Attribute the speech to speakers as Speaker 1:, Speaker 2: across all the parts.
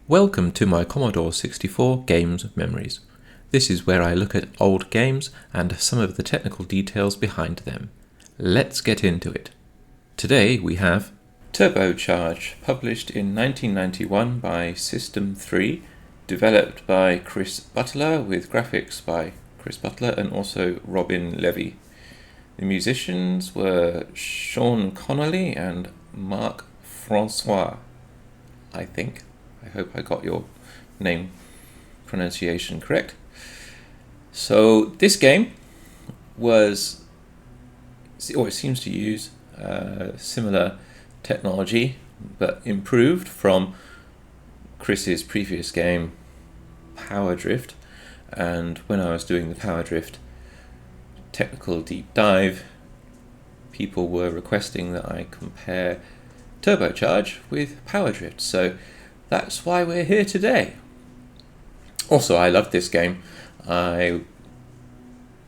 Speaker 1: Welcome to my Commodore 64 Games Memories. This is where I look at old games and some of the technical details behind them. Let's get into it. Today we have Turbocharge, published in 1991 by System 3, developed by Chris Butler with graphics by Chris Butler and also Robin Levy. The musicians were Sean Connolly and Marc Francois, I think. I hope I got your name pronunciation correct. So this game it seems to use similar technology, but improved from Chris's previous game, Power Drift. And when I was doing the Power Drift technical deep dive, people were requesting that I compare Turbocharge with Power Drift. So that's why we're here today. Also, I loved this game. I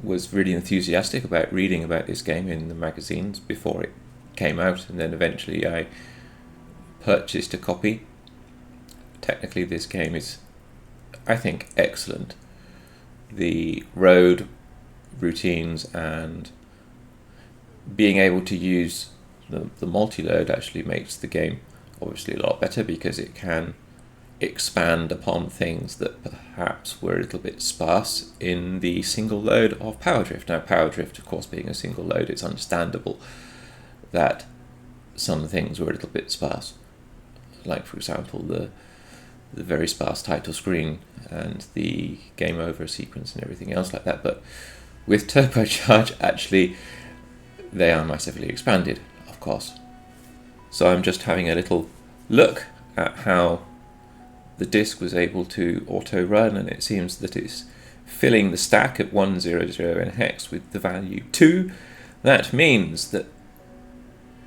Speaker 1: was really enthusiastic about reading about this game in the magazines before it came out, and then eventually I purchased a copy. Technically, this game is, I think, excellent. The road routines and being able to use the multi-load actually makes the game obviously a lot better, because it can expand upon things that perhaps were a little bit sparse in the single load of Power Drift. Now, Power Drift, of course, being a single load, it's understandable that some things were a little bit sparse, like, for example, the very sparse title screen and the game over sequence and everything else like that. But with Turbocharge, actually, they are massively expanded, of course. So I'm just having a little look at how the disk was able to auto-run, and it seems that it's filling the stack at 100 in hex with the value 2. That means that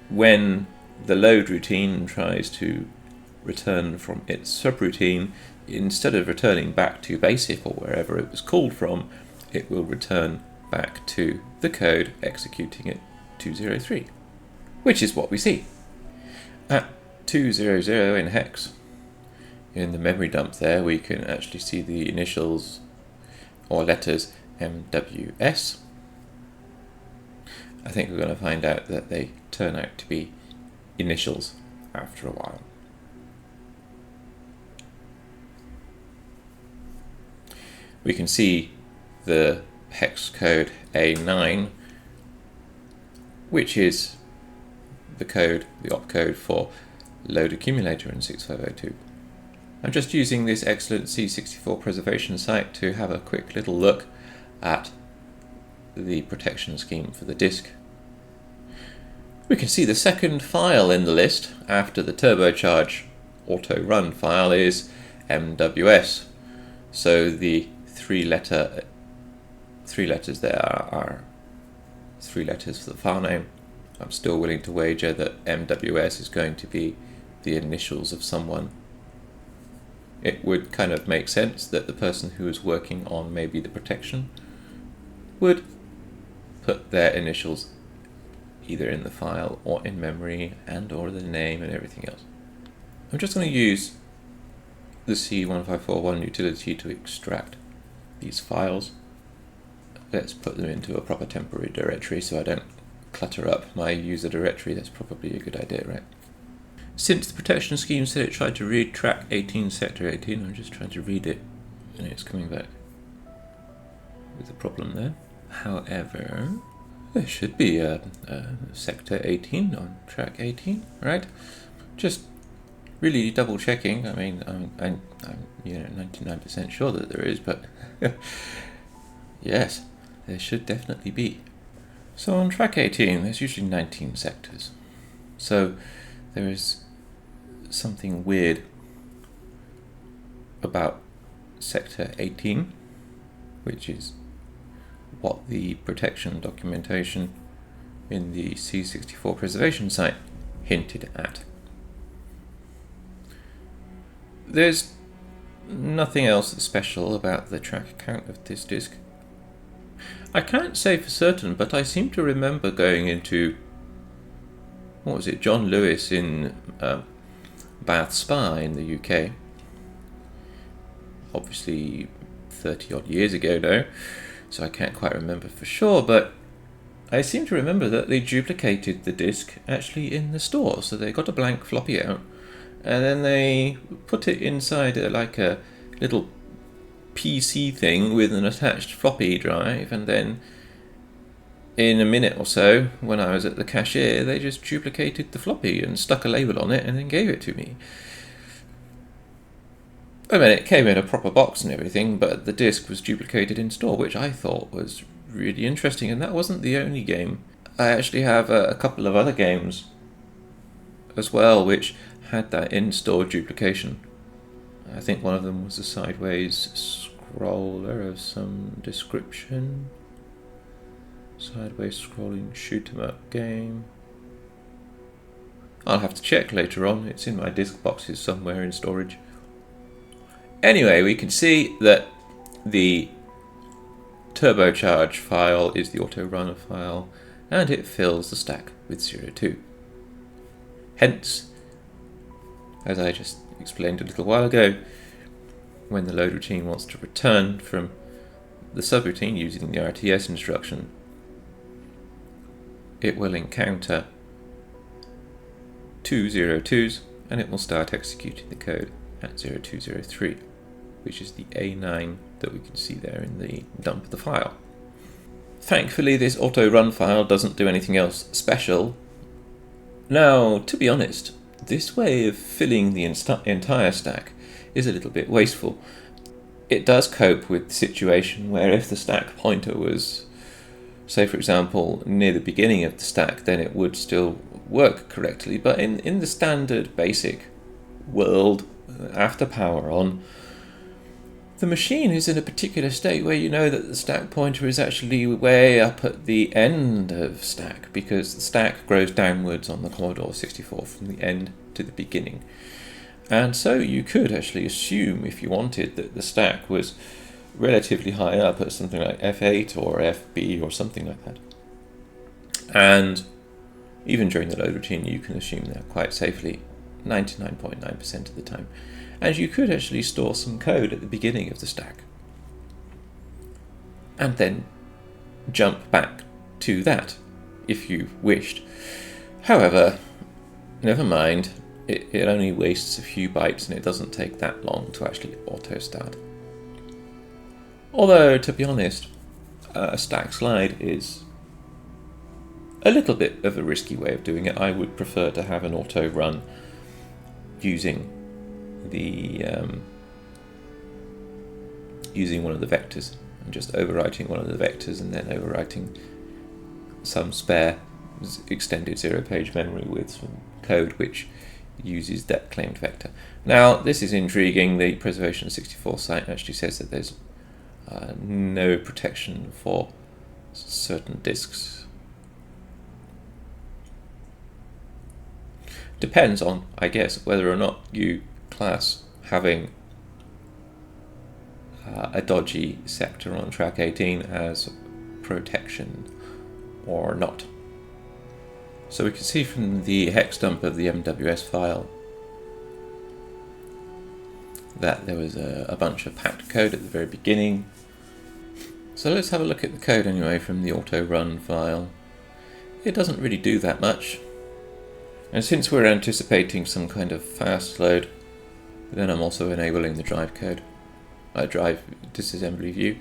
Speaker 1: when the load routine tries to return from its subroutine, instead of returning back to BASIC or wherever it was called from, it will return back to the code executing at 203, which is what we see. At 200 in hex, in the memory dump there, we can actually see the initials or letters MWS. I think we're going to find out that they turn out to be initials after a while. We can see the hex code A9, which is the opcode for load accumulator in 6502. I'm just using this excellent C64 preservation site to have a quick little look at the protection scheme for the disk. We can see the second file in the list after the Turbocharge auto run file is MWS. So the three letters there are three letters for the file name. I'm still willing to wager that MWS is going to be the initials of someone. It would kind of make sense that the person who is working on maybe the protection would put their initials either in the file or in memory and or the name and everything else. I'm just going to use the C1541 utility to extract these files. Let's put them into a proper temporary directory so I don't clutter up my user directory. That's probably a good idea, right? Since the protection scheme said it tried to read track 18 sector 18, I'm just trying to read it and it's coming back with a problem there. However, there should be a sector 18 on track 18, right? Just really double checking. I mean, I'm 99% sure that there is, but yes, there should definitely be. So on track 18, there's usually 19 sectors. So there is something weird about sector 18, which is what the protection documentation in the C64 preservation site hinted at. There's nothing else special about the track account of this disk. I can't say for certain, but I seem to remember going into, John Lewis in Bath Spa in the UK, obviously 30 odd years ago now, so I can't quite remember for sure, but I seem to remember that they duplicated the disk actually in the store. So they got a blank floppy out, and then they put it inside like a little PC thing with an attached floppy drive, and then in a minute or so, when I was at the cashier, they just duplicated the floppy and stuck a label on it and then gave it to me. I mean, it came in a proper box and everything, but the disc was duplicated in store, which I thought was really interesting. And that wasn't the only game. I actually have a couple of other games as well which had that in-store duplication. I think one of them was a sideways scroller of some description. Sideways scrolling shoot 'em up game. I'll have to check later on. It's in my disk boxes somewhere in storage. Anyway, we can see that the turbocharge file is the auto runner file, and it fills the stack with 02. Hence, as I just explained a little while ago, when the load routine wants to return from the subroutine using the RTS instruction, it will encounter two 02s and it will start executing the code at 0203, which is the A9 that we can see there in the dump of the file. Thankfully, this auto run file doesn't do anything else special. Now, to be honest, this way of filling the entire stack is a little bit wasteful. It does cope with the situation where if the stack pointer was, say for example, near the beginning of the stack, then it would still work correctly. But in the standard basic world, after power on, the machine is in a particular state where you know that the stack pointer is actually way up at the end of stack, because the stack grows downwards on the Commodore 64 from the end to the beginning. And so you could actually assume, if you wanted, that the stack was relatively high up at something like F8 or FB or something like that. And even during the load routine, you can assume that quite safely 99.9% of the time. And you could actually store some code at the beginning of the stack and then jump back to that if you wished. However, never mind, it only wastes a few bytes and it doesn't take that long to actually auto start. Although, to be honest, a stack slide is a little bit of a risky way of doing it. I would prefer to have an auto run using using one of the vectors and just overwriting one of the vectors and then overwriting some spare extended zero-page memory with some code which uses that claimed vector. Now, this is intriguing. The Preservation 64 site actually says that there's no protection for certain disks. Depends on, I guess, whether or not you class having a dodgy sector on track 18 as protection or not. So we can see from the hex dump of the MWS file that there was a bunch of packed code at the very beginning. So let's have a look at the code anyway from the auto run file. It doesn't really do that much. And since we're anticipating some kind of fast load, then I'm also enabling the drive code. Drive disassembly view.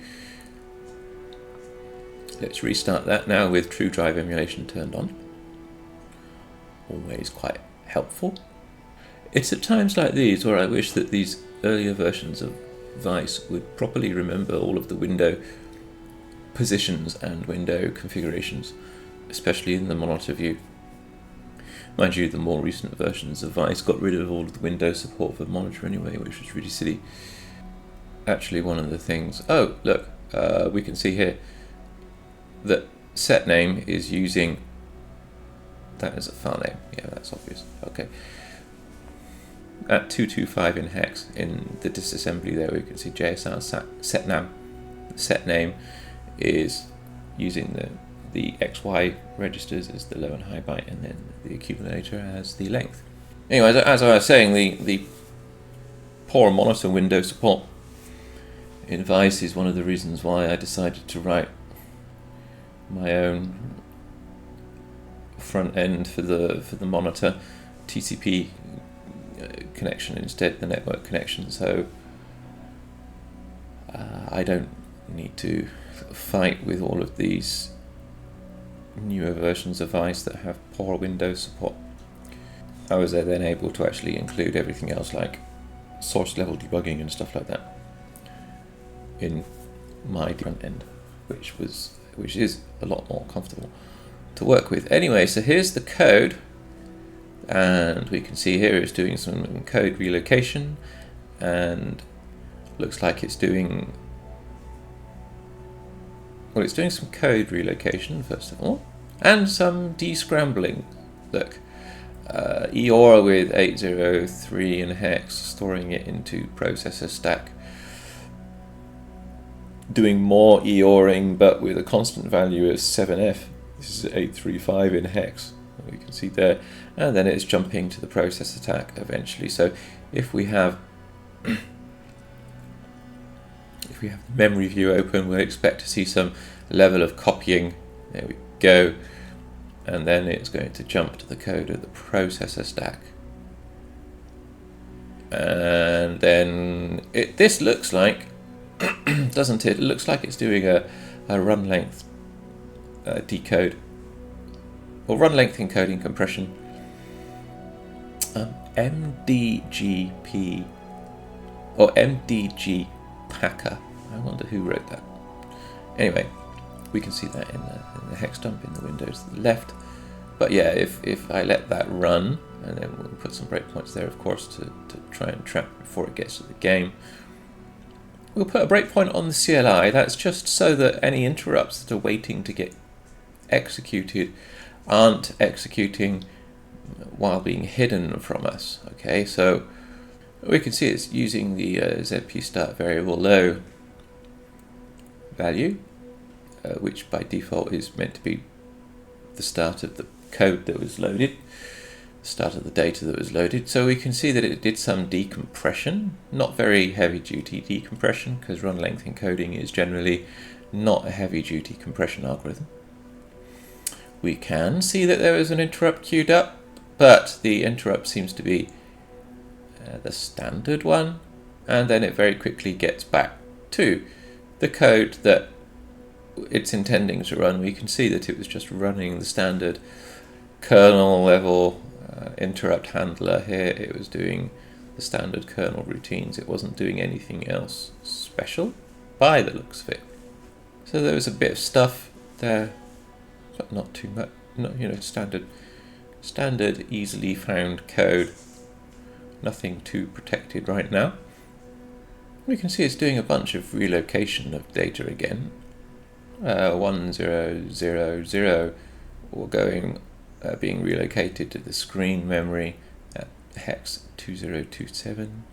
Speaker 1: Let's restart that now with true drive emulation turned on. Always quite helpful. It's at times like these where I wish that these earlier versions of Vice would properly remember all of the window positions and window configurations, especially in the monitor view. Mind you, the more recent versions of Vice got rid of all of the window support for the monitor anyway, which was really silly. Actually, one of the things... Oh, look, we can see here that set name is using... That as a file name. Yeah, that's obvious. Okay. At 225 in hex, in the disassembly there, we can see JSR set name. The set name is using the XY registers as the low and high byte, and then the accumulator as the length. Anyway, as I was saying, the poor monitor window support in Vice is one of the reasons why I decided to write my own front end for the monitor TCP connection instead of the network connection, so I don't need to fight with all of these newer versions of Vice that have poor Windows support. I was then able to actually include everything else like source level debugging and stuff like that in my front end, which is a lot more comfortable to work with. Anyway, so here's the code, and we can see here it's doing some code relocation, and looks like it's doing, well, it's doing some code relocation first of all, and some descrambling. Look, EOR with 803 in hex, storing it into processor stack, doing more EORing but with a constant value of 7F. This is 835 in hex, we can see there, and then it's jumping to the processor stack eventually. So if we have the memory view open, we'll expect to see some level of copying. There we go. And then it's going to jump to the code of the processor stack. And then this looks like, doesn't it? It looks like it's doing a run length decode, or run length encoding compression. MDGP or MDG Packer. I wonder who wrote that. Anyway, we can see that in the hex dump in the windows to the left. But yeah, if I let that run, and then we'll put some breakpoints there, of course, to try and trap before it gets to the game. We'll put a breakpoint on the CLI. That's just so that any interrupts that are waiting to get executed aren't executing while being hidden from us. Okay, so we can see it's using the ZP start variable low value, which by default is meant to be the start of the code that was loaded, start of the data that was loaded. So we can see that it did some decompression, not very heavy duty decompression, because run length encoding is generally not a heavy duty compression algorithm. We can see that there is an interrupt queued up, but the interrupt seems to be the standard one, and then it very quickly gets back to the code that it's intending to run. We can see that it was just running the standard kernel level interrupt handler here. It was doing the standard kernel routines. It wasn't doing anything else special by the looks of it. So there was a bit of stuff there, but not too much. Not, standard easily found code. Nothing too protected right now. We can see it's doing a bunch of relocation of data again. 1000 or being relocated to the screen memory at hex 2027.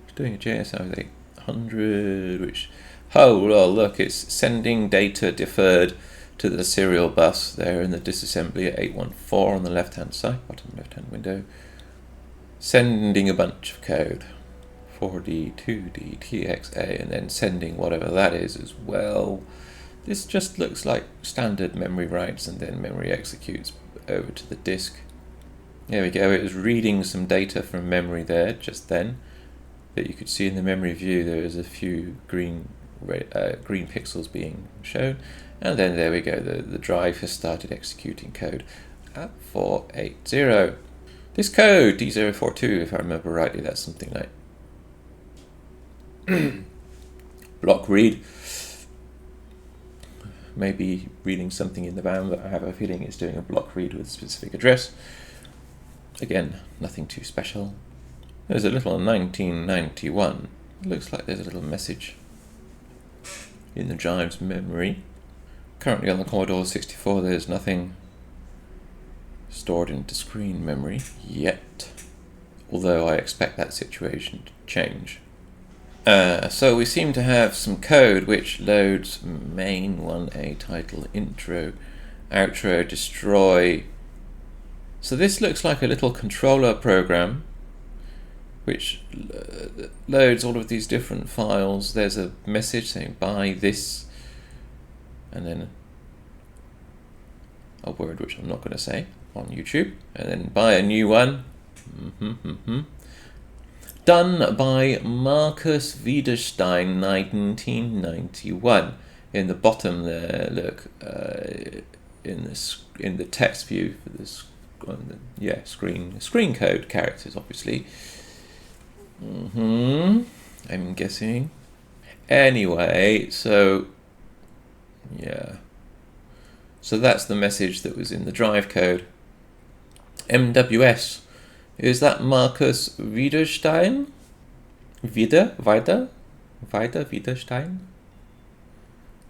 Speaker 1: It's doing a JSI with 800, which, oh well, look, it's sending data deferred to the serial bus there in the disassembly at 814 on the left hand side, bottom left hand window, sending a bunch of code, 4D, 2D, TXA, and then sending whatever that is as well. This just looks like standard memory writes and then memory executes over to the disk. There we go, it was reading some data from memory there just then, that you could see in the memory view. There is a few green pixels being shown, and then there we go, the drive has started executing code at 480. This code, D042, if I remember rightly, that's something like block read. Maybe reading something in the RAM, but I have a feeling it's doing a block read with a specific address. Again, nothing too special. There's a little 1991. It looks like there's a little message in the drive's memory. Currently on the Commodore 64, there's nothing stored into screen memory yet, although I expect that situation to change. So we seem to have some code which loads main 1A title, intro, outro, destroy. So this looks like a little controller program which loads all of these different files. There's a message saying buy this, and then a word which I'm not going to say on YouTube, and then buy a new one. Done by Marcus Wiederstein, 1991. In the bottom there, look, in the text view for this, screen code characters, obviously. I'm guessing. Anyway, so yeah. So that's the message that was in the drive code. MWS. Is that Marcus Wiederstein? Wiederstein?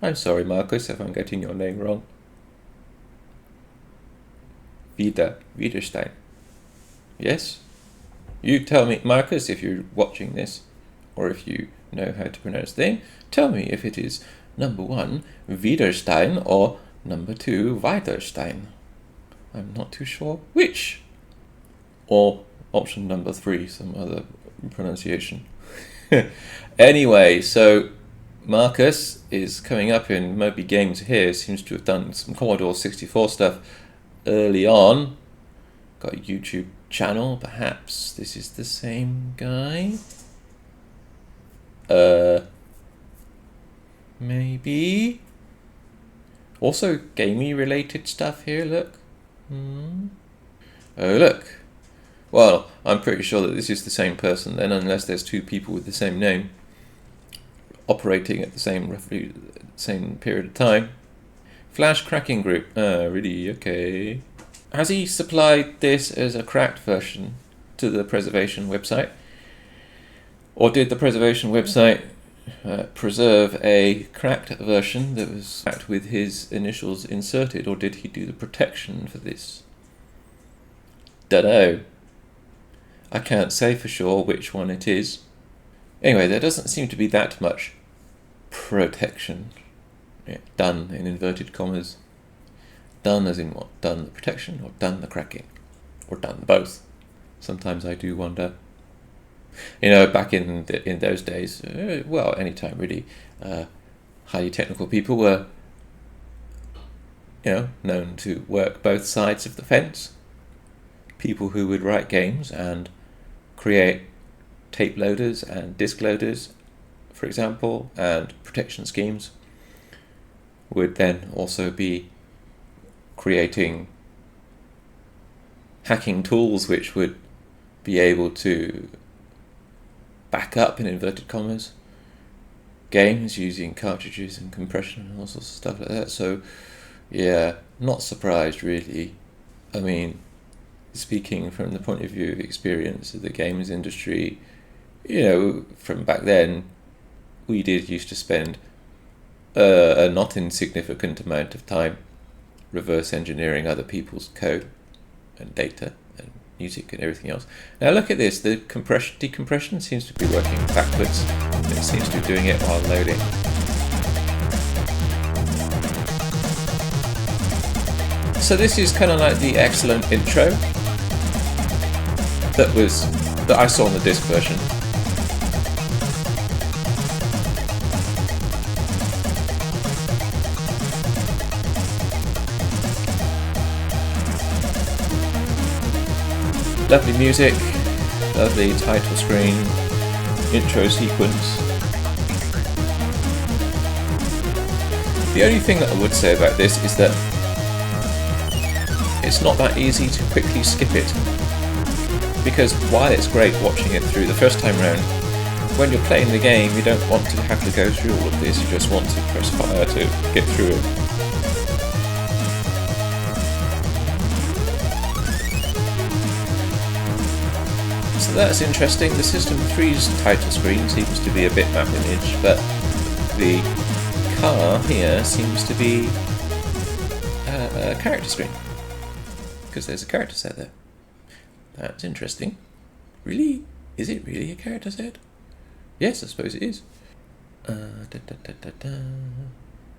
Speaker 1: I'm sorry, Marcus, if I'm getting your name wrong. Wiederstein. Yes? You tell me, Marcus, if you're watching this, or if you know how to pronounce the name, tell me if it is number 1, Wiederstein, or number 2, Wiederstein. I'm not too sure which. Or option number 3, some other pronunciation. Anyway, so Marcus is coming up in Moby Games here. Seems to have done some Commodore 64 stuff early on. Got a YouTube channel. Perhaps this is the same guy. Maybe. Also gamey related stuff here, look. Oh, look. Well, I'm pretty sure that this is the same person then, unless there's two people with the same name operating at the same roughly same period of time. Flash cracking group. Really? Okay. Has he supplied this as a cracked version to the preservation website? Or did the preservation website preserve a cracked version that was cracked with his initials inserted, or did he do the protection for this? Dunno. I can't say for sure which one it is. Anyway, there doesn't seem to be that much protection. Yeah, done in inverted commas. Done as in what? Done the protection, or done the cracking, or done both? Sometimes I do wonder. You know, back in those days, well, any time really, highly technical people were, you know, known to work both sides of the fence. People who would write games and create tape loaders and disk loaders, for example, and protection schemes, would then also be creating hacking tools which would be able to back up, in inverted commas, games using cartridges and compression and all sorts of stuff like that. So yeah, not surprised really. I mean, speaking from the point of view of experience of the games industry, you know, from back then, we did used to spend a not insignificant amount of time reverse engineering other people's code and data and music and everything else. Now look at this, the decompression seems to be working backwards, and it seems to be doing it while loading. So this is kind of like the excellent intro that I saw on the disc version. Lovely music, lovely title screen, intro sequence. The only thing that I would say about this is that it's not that easy to quickly skip it, because while it's great watching it through the first time round, when you're playing the game you don't want to have to go through all of this, you just want to press fire to get through it. So that's interesting. The System 3's title screen seems to be a bitmap image, but the car here seems to be a character screen, because there's a character set there. That's interesting. Really? Is it really a character set? Yes, I suppose it is.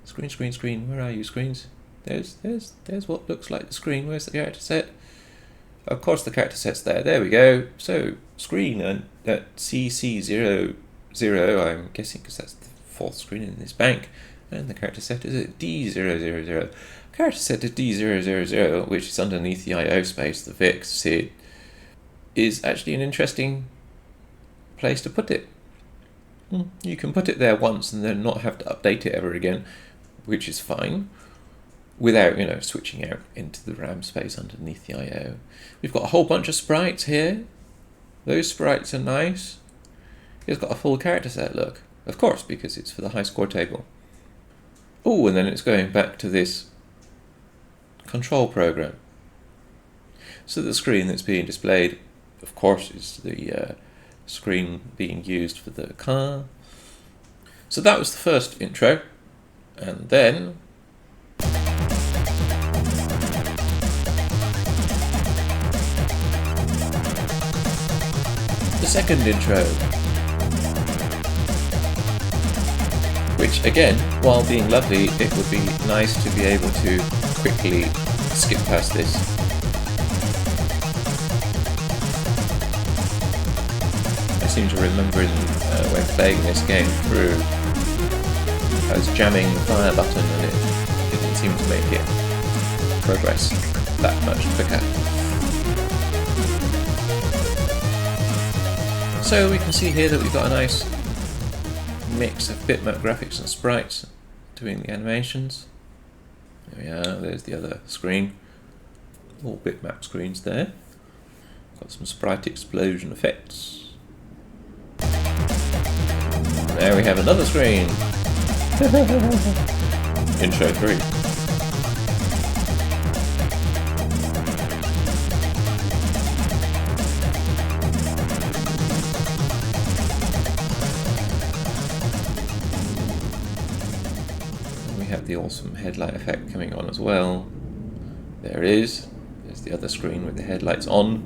Speaker 1: Screen. Where are you, screens? There's what looks like the screen. Where's the character set? of course the character set's there. There we go. So screen and CC00, I'm guessing because that's the fourth screen in this bank, and the character set is at D000. Character set at D000, which is underneath the IO space, the VIC SID, is actually an interesting place to put it. You can put it there once and then not have to update it ever again, which is fine, without, switching out into the RAM space underneath the IO. We've got a whole bunch of sprites here. Those sprites are nice. It's got a full character set, look. Of course, because it's for the high score table. Oh, and then it's going back to this control program. So the screen that's being displayed, of course, is the screen being used for the car. So that was the first intro, and then the second intro, which again, while being lovely, it would be nice to be able to quickly skip past this. I seem to remember when playing this game through, I was jamming the fire button and it didn't seem to make it progress that much quicker. So we can see here that we've got a nice mix of bitmap graphics and sprites doing the animations. There we are, there's the other screen. All bitmap screens there. Got some sprite explosion effects. There we have another screen. Intro 3. Have the awesome headlight effect coming on as well. There it is. There's the other screen with the headlights on.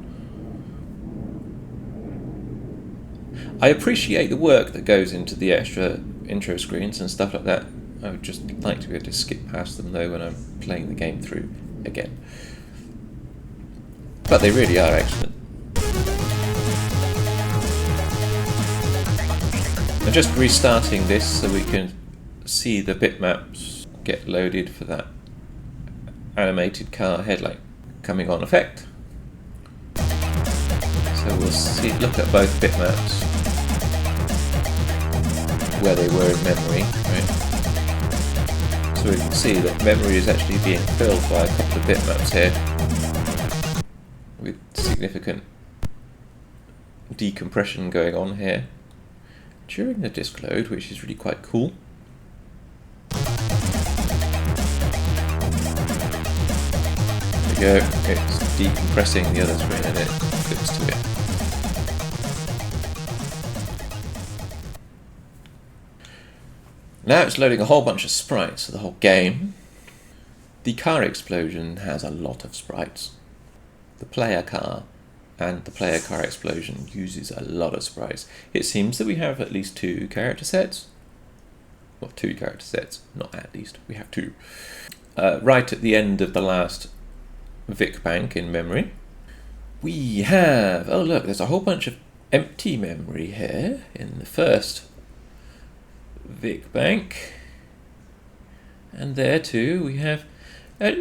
Speaker 1: I appreciate the work that goes into the extra intro screens and stuff like that. I would just like to be able to skip past them though when I'm playing the game through again. But they really are excellent. I'm just restarting this so we can see the bitmaps get loaded for that animated car headlight coming on effect. So we'll look at both bitmaps where they were in memory, right? So we can see that memory is actually being filled by a couple of bitmaps here with significant decompression going on here during the disk load, which is really quite cool. There we go, it's decompressing the other screen and it flips to it. Now it's loading a whole bunch of sprites for the whole game. The car explosion has a lot of sprites. The player car and the player car explosion uses a lot of sprites. It seems that we have at least 2 character sets. Well, 2 character sets, not at least, we have 2. Right at the end of the last VIC bank in memory, we have, oh look, there's a whole bunch of empty memory here in the first VIC bank, and there too we have,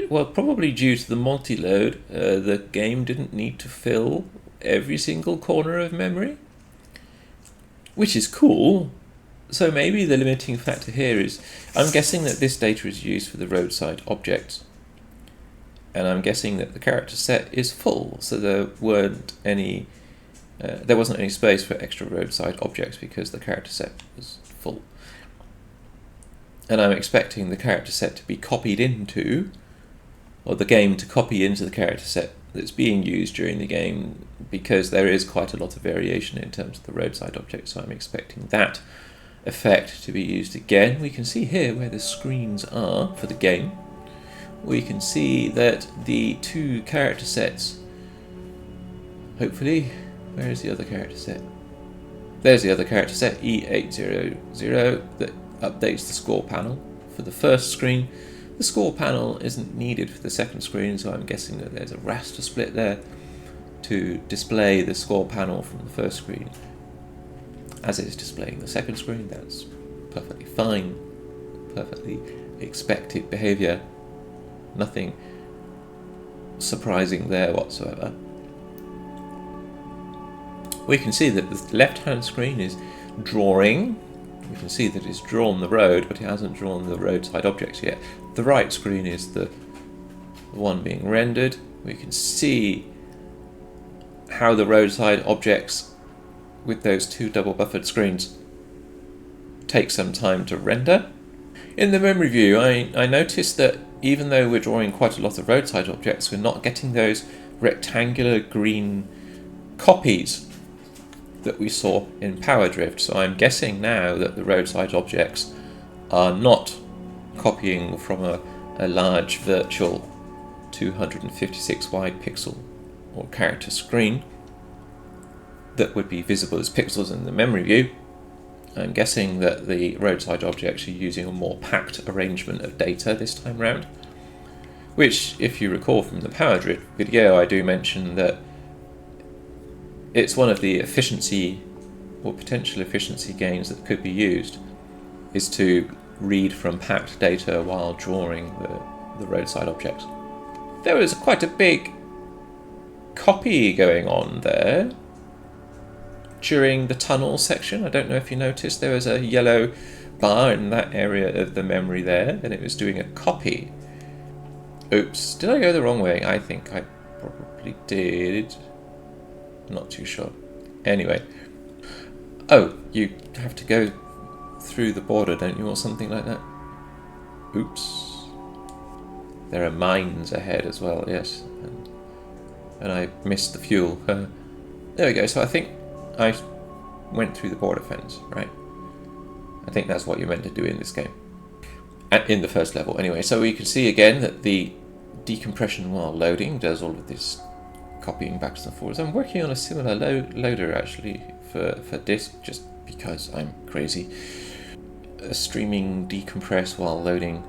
Speaker 1: well, probably due to the multi-load, the game didn't need to fill every single corner of memory, which is cool. So maybe the limiting factor here is, I'm guessing that this data is used for the roadside objects, and I'm guessing that the character set is full, so there wasn't any space for extra roadside objects because the character set was full. And I'm expecting the character set to be copied into, or the game to copy into the character set that's being used during the game, because there is quite a lot of variation in terms of the roadside objects, so I'm expecting that effect to be used again. We can see here where the screens are for the game. We can see that the 2 character sets, hopefully, where is the other character set? There's the other character set, E800, that updates the score panel for the first screen. The score panel isn't needed for the second screen, so I'm guessing that there's a raster split there. to display the score panel from the first screen as it is displaying the second screen. That's perfectly fine, perfectly expected behavior, nothing surprising there whatsoever. We can see that the left-hand screen is drawing. We can see that it's drawn the road, but it hasn't drawn the roadside objects yet. The right screen is the one being rendered. We can see how the roadside objects with those two double buffered screens take some time to render. In the memory view, I noticed that even though we're drawing quite a lot of roadside objects, we're not getting those rectangular green copies that we saw in Power Drift. So I'm guessing now that the roadside objects are not copying from a large virtual 256 wide pixel or character screen that would be visible as pixels in the memory view. I'm guessing that the roadside objects are using a more packed arrangement of data this time round, which, if you recall from the Power Drift video, I do mention that it's one of the efficiency or potential efficiency gains that could be used is to read from packed data while drawing the roadside objects. There was quite a big copy going on there during the tunnel section. I don't know if you noticed, there was a yellow bar in that area of the memory there, and it was doing a copy. Oops, did I go the wrong way? I think I probably did. Not too sure. Anyway. Oh, you have to go through the border, don't you, or something like that? Oops. There are mines ahead as well, yes. And I missed the fuel. There we go, so I think I went through the border fence, right? I think that's what you're meant to do in this game. In the first level, anyway. So we can see again that the decompression while loading does all of this copying backs and forwards. I'm working on a similar loader actually for disk, just because I'm crazy. A streaming decompress while loading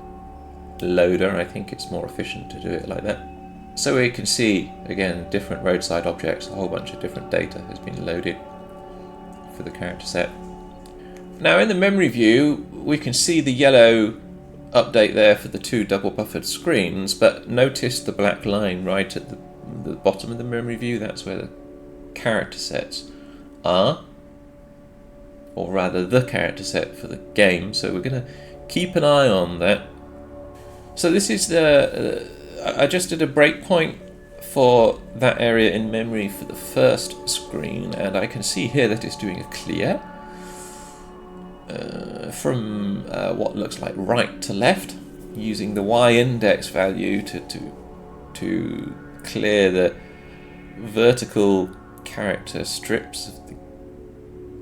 Speaker 1: loader, I think it's more efficient to do it like that. So we can see again different roadside objects, a whole bunch of different data has been loaded for the character set. Now in the memory view we can see the yellow update there for the two double buffered screens, but notice the black line right at the bottom of the memory view. That's where the character sets are, or rather the character set for the game, so we're going to keep an eye on that. So this is I just did a breakpoint for that area in memory for the first screen, and I can see here that it's doing a clear from what looks like right to left, using the y-index value to clear the vertical character strips of the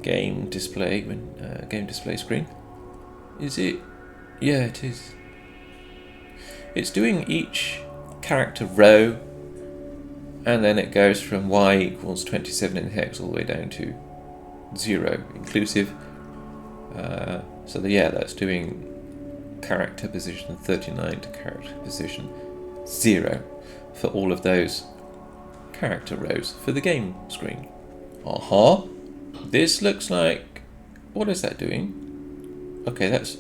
Speaker 1: game display screen. Is it? Yeah, it is. It's doing each character row, and then it goes from y equals 27 in hex all the way down to 0 inclusive. So that's doing character position 39 to character position 0 for all of those character rows for the game screen. This looks like, what is that doing? Okay, that's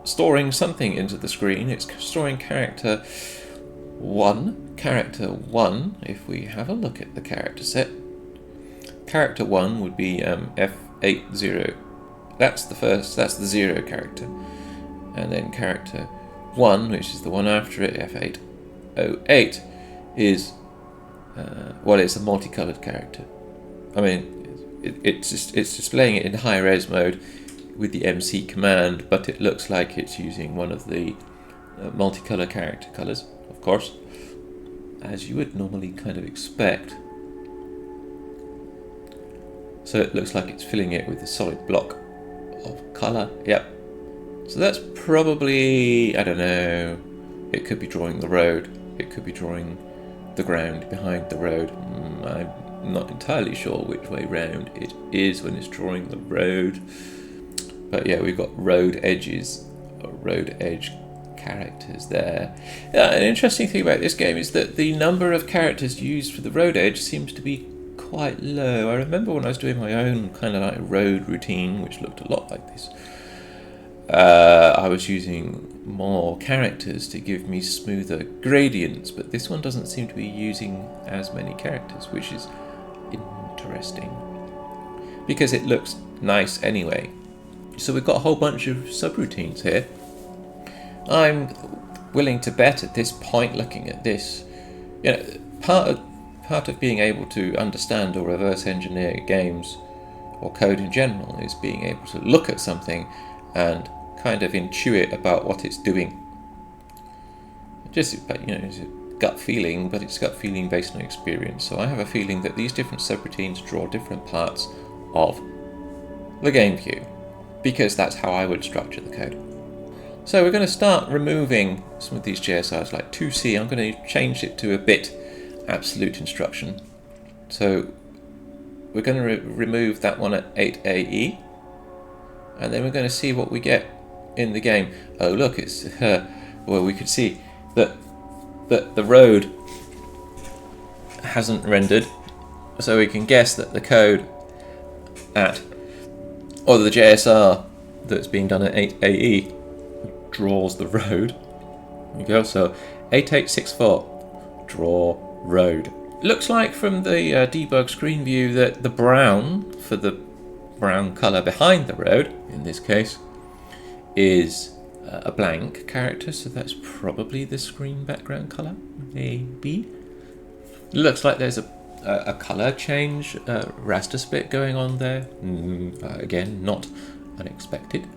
Speaker 1: storing something into the screen. It's storing character 1. Character 1, if we have a look at the character set, character 1 would be F80. That's the 0 character. And then character 1, which is the one after it, F808, is it's a multicolored character. I mean, it's displaying it in high res mode with the MC command, but it looks like it's using one of the multicolor character colors, of course, as you would normally kind of expect. So it looks like it's filling it with a solid block of color. Yep. So that's probably, I don't know, it could be drawing the road, it could be drawing the ground behind the road. I'm not entirely sure which way round it is when it's drawing the road. But yeah, we've got road edges, or road edge characters there. An interesting thing about this game is that the number of characters used for the road edge seems to be quite low. I remember when I was doing my own kind of like road routine, which looked a lot like this, I was using more characters to give me smoother gradients, but this one doesn't seem to be using as many characters, which is interesting because it looks nice anyway. So we've got a whole bunch of subroutines here. I'm willing to bet at this point, looking at this, part of being able to understand or reverse engineer games or code in general is being able to look at something and kind of intuit about what it's doing. Just, it's a gut feeling, but it's gut feeling based on experience. So I have a feeling that these different subroutines draw different parts of the game queue, because that's how I would structure the code. So we're going to start removing some of these JSRs like 2C. I'm going to change it to a bit absolute instruction. So we're going to remove that one at 8AE, and then we're going to see what we get in the game. Oh look, it's well, we could see that the road hasn't rendered, so we can guess that the code or the JSR that's being done at 8AE draws the road. There we go. So 8864 draw road. Looks like from the debug screen view that the brown for the brown color behind the road, in this case, is a blank character, so that's probably the screen background color, maybe. Looks like there's a color change, raster split going on there. Again, not unexpected.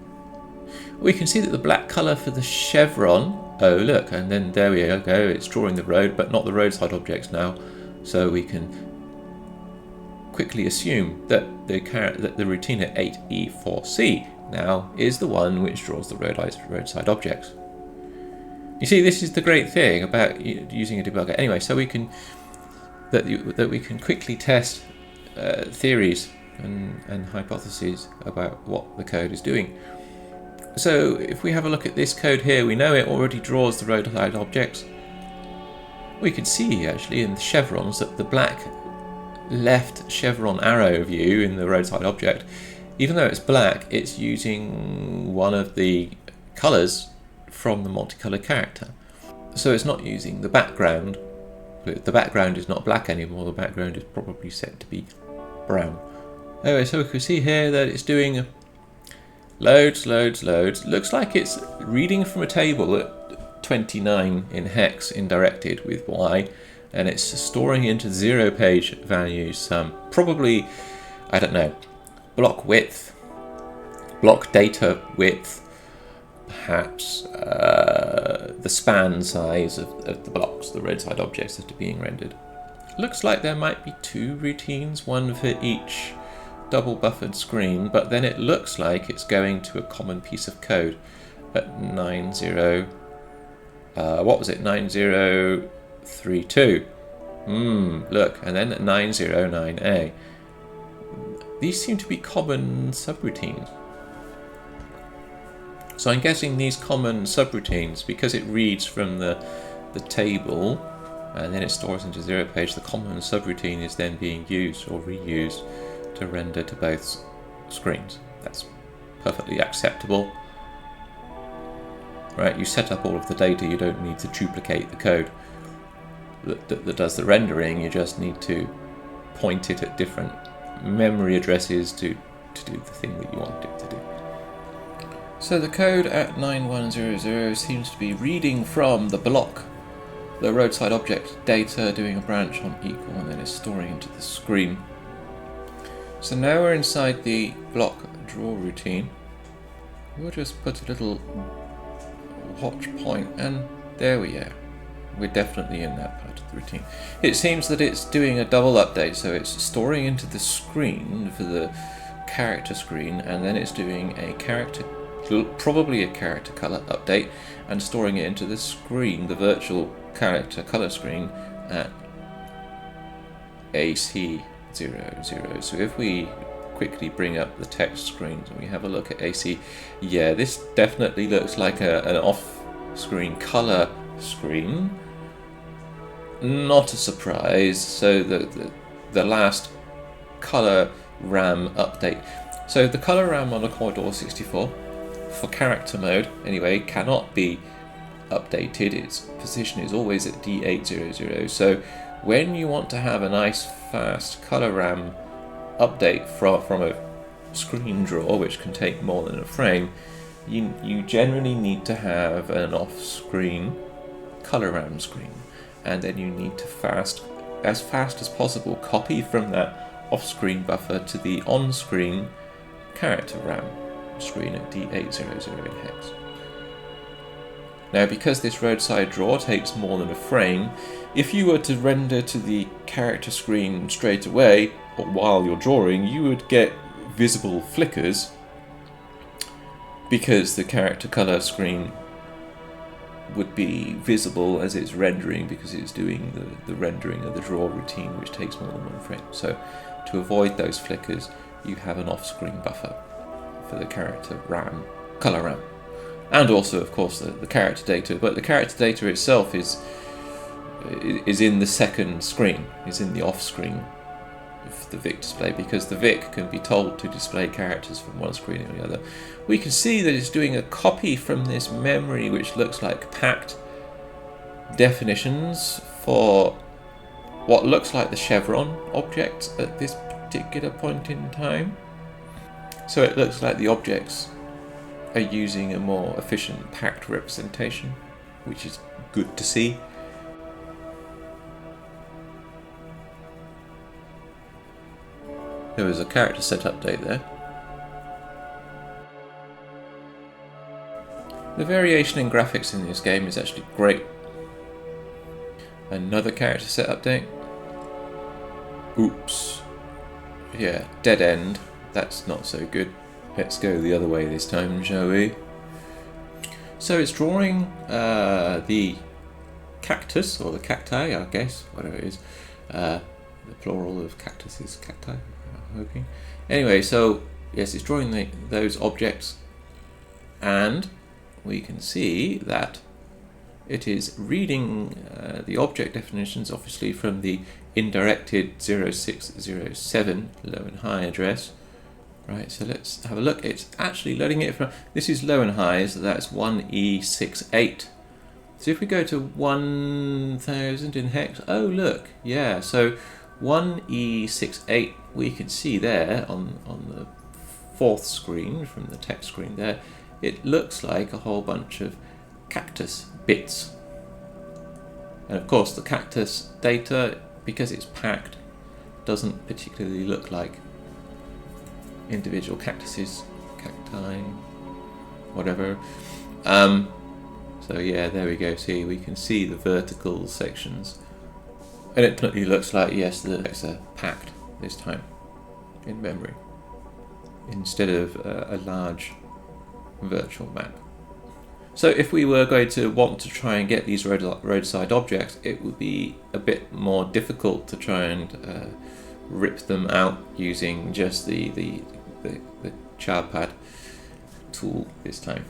Speaker 1: We can see that the black color for the chevron, oh look, and then there we go, it's drawing the road, but not the roadside objects now. So we can quickly assume that the routine at 8E4C now is the one which draws the roadside objects. You see, this is the great thing about using a debugger. Anyway, so we can we can quickly test theories and hypotheses about what the code is doing. So if we have a look at this code here, we know it already draws the roadside objects. We can see actually in the chevrons that the black left chevron arrow view in the roadside object, even though it's black, it's using one of the colors from the multicolored character. So it's not using the background. The background is not black anymore, the background is probably set to be brown. Anyway, so we can see here that it's doing loads. Looks like it's reading from a table at 29 in hex indirected with Y, and it's storing into 0 page values, probably, I don't know, block width, block data width, perhaps the span size of the blocks, the roadside objects that are being rendered. Looks like there might be 2 routines, one for each double buffered screen, but then it looks like it's going to a common piece of code at 90, what was it, 9032. Look, and then at 909A. These seem to be common subroutines. So I'm guessing these common subroutines, because it reads from the table and then it stores into 0 page, the common subroutine is then being used or reused to render to both screens. That's perfectly acceptable. Right, you set up all of the data, you don't need to duplicate the code that does the rendering, you just need to point it at different memory addresses to do the thing that you want it to do. So the code at 9100 seems to be reading from the block, the roadside object data, doing a branch on equal, and then it's storing into the screen. So now we're inside the block draw routine. We'll just put a little watch point, and there we are. We're definitely in that part of the routine. It seems that it's doing a double update, so it's storing into the screen for the character screen, and then it's doing a character, probably a character color update, and storing it into the screen, the virtual character color screen at AC00. So if we quickly bring up the text screens and we have a look at AC, yeah, this definitely looks like an screen, color screen. Not a surprise. So the last color RAM update. So the color RAM on a Commodore 64 for character mode anyway cannot be updated. Its position is always at D800. So when you want to have a nice fast color RAM update from a screen draw, which can take more than a frame, you generally need to have an off-screen color RAM screen, and then you need to as fast as possible copy from that off-screen buffer to the on-screen character RAM screen at D800 in hex. Now, because this roadside draw takes more than a frame, if you were to render to the character screen straight away or while you're drawing, you would get visible flickers because the character color screen would be visible as it's rendering, because it's doing the rendering of the draw routine, which takes more than one frame. So to avoid those flickers, you have an off-screen buffer for the character RAM, color RAM, and also of course the character data. But the character data itself is in the second screen, is in the off-screen of the VIC display, because the VIC can be told to display characters from one screen or the other. We can see that it's doing a copy from this memory, which looks like packed definitions for what looks like the chevron object at this particular point in time. So it looks like the objects are using a more efficient packed representation, which is good to see. There was a character set update there. The variation in graphics in this game is actually great. Another character set update. Oops. Yeah, dead end. That's not so good. Let's go the other way this time, shall we? So it's drawing the cactus, or the cacti, I guess, whatever it is. The plural of cactus is cacti, I'm hoping. Anyway, so yes, it's drawing those objects, and we can see that it is reading the object definitions, obviously, from the indirected 0607 low and high address. Right, so let's have a look. It's actually loading it from, this is low and high, so that's 1E68. So if we go to 1000 in hex, oh look, yeah, so 1E68, we can see there on the fourth screen from the text screen there, it looks like a whole bunch of cactus bits. And of course the cactus data, because it's packed, doesn't particularly look like individual cactuses, cacti, whatever. So yeah, there we go. See, we can see the vertical sections, and it definitely looks like, yes, the objects are packed this time in memory instead of a large virtual map. So if we were going to want to try and get these roadside objects, it would be a bit more difficult to try and rip them out using just the childpad tool this time.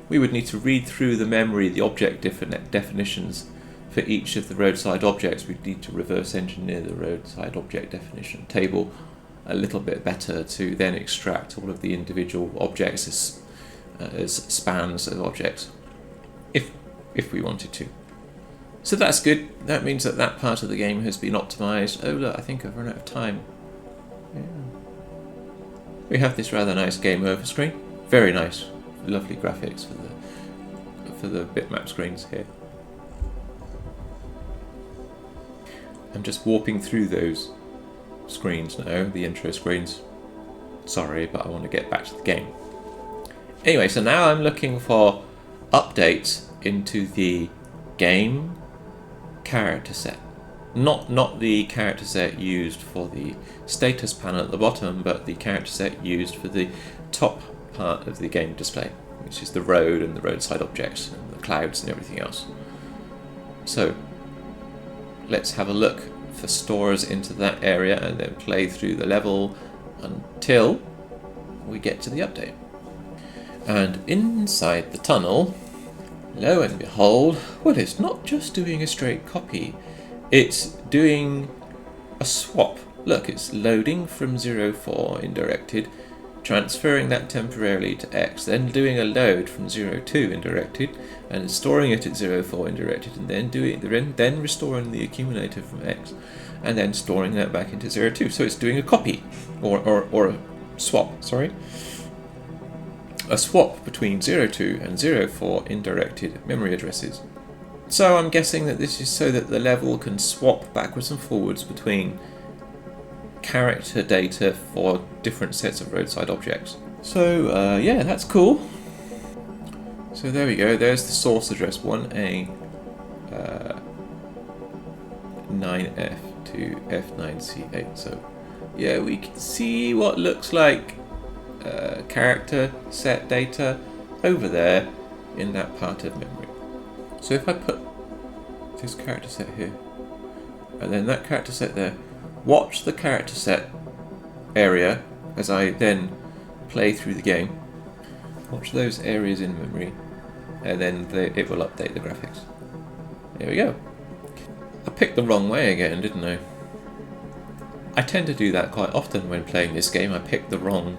Speaker 1: We would need to read through the memory, the object definitions for each of the roadside objects. We'd need to reverse engineer the roadside object definition table a little bit better to then extract all of the individual objects as spans of objects, if we wanted to. So that's good. That means that that part of the game has been optimized. Oh look, I think I've run out of time. Yeah. We have this rather nice game over screen. Very nice, lovely graphics for the bitmap screens here. I'm just warping through those screens now, the intro screens. Sorry, but I want to get back to the game. Anyway, so now I'm looking for updates into the game character set. Not the character set used for the status panel at the bottom, but the character set used for the top part of the game display, which is the road and the roadside objects and the clouds and everything else. So let's have a look for stores into that area and then play through the level until we get to the update. And inside the tunnel, lo and behold, well, it's not just doing a straight copy, it's doing a swap. Look, it's loading from 04 indirected, transferring that temporarily to X, then doing a load from 02 indirected, and storing it at 04 indirected, and then restoring the accumulator from X, and then storing that back into 02. So it's doing a copy, or a swap, sorry. A swap between 02 and 04 indirected memory addresses. So I'm guessing that this is so that the level can swap backwards and forwards between character data for different sets of roadside objects. So yeah, that's cool. So there we go, there's the source address 1A 9F to F9C8. So yeah, we can see what looks like character set data over there in that part of memory. So if I put this character set here and then that character set there, watch the character set area as I then play through the game. Watch those areas in memory, and then it will update the graphics. There we go. I picked the wrong way again, didn't I? I tend to do that quite often when playing this game. I pick the wrong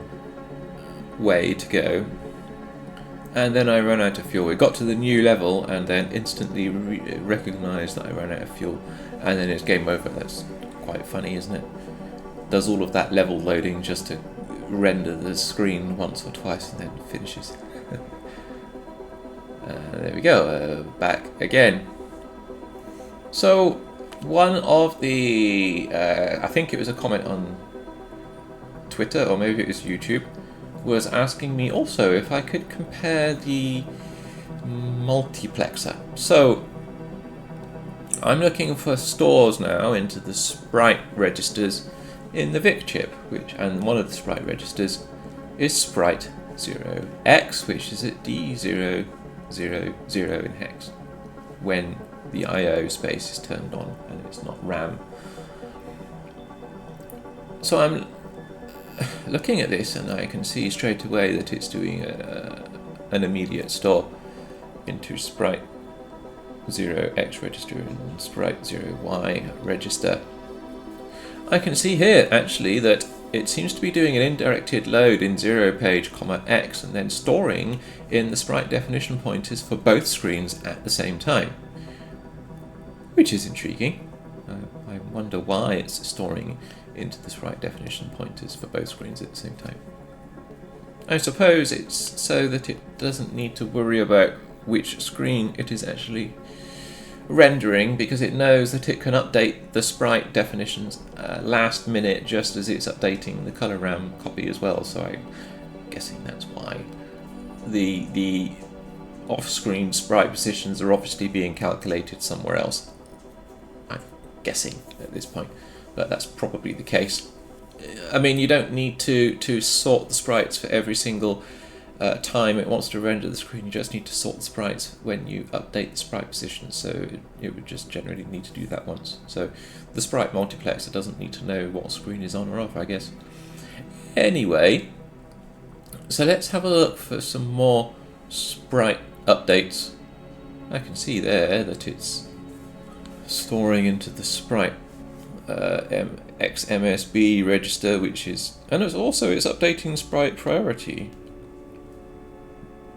Speaker 1: way to go, and then I run out of fuel. We got to the new level and then instantly recognised that I ran out of fuel, and then it's game over. That's quite funny, isn't it? Does all of that level loading just to render the screen once or twice and then finishes. There we go, back again. So one of the I think it was a comment on Twitter, or maybe it was YouTube, was asking me also if I could compare the multiplexor. So I'm looking for stores now into the sprite registers in the VIC chip, and one of the sprite registers is sprite 0x, which is at D000 in hex, when the I/O space is turned on and it's not RAM. So I'm looking at this and I can see straight away that it's doing an immediate store into sprite 0x register and sprite 0y register. I can see here actually that it seems to be doing an indirected load in 0 page, X, and then storing in the sprite definition pointers for both screens at the same time, which is intriguing. I wonder why it's storing into the sprite definition pointers for both screens at the same time. I suppose it's so that it doesn't need to worry about which screen it is actually rendering, because it knows that it can update the sprite definitions last minute just as it's updating the color RAM copy as well. So I'm guessing that's why the off-screen sprite positions are obviously being calculated somewhere else. I'm guessing at this point, but that's probably the case. I mean, you don't need to sort the sprites for every single time it wants to render the screen. You just need to sort the sprites when you update the sprite position, so it would just generally need to do that once. So the sprite multiplexer doesn't need to know what screen is on or off, I guess. Anyway, so let's have a look for some more sprite updates. I can see there that it's storing into the sprite XMSB register, which is, and it's updating sprite priority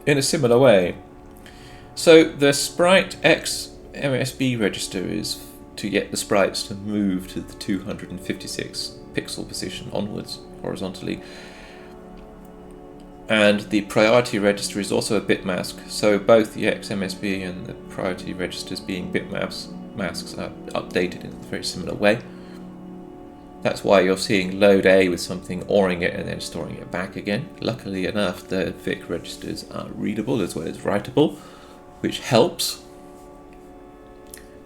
Speaker 1: in a similar way. So the sprite XMSB register is to get the sprites to move to the 256 pixel position onwards horizontally, and the priority register is also a bit mask. So both the XMSB and the priority registers, being bit masks, are updated in a very similar way. That's why you're seeing load A with something, ORing it, and then storing it back again. Luckily enough, the VIC registers are readable as well as writable, which helps.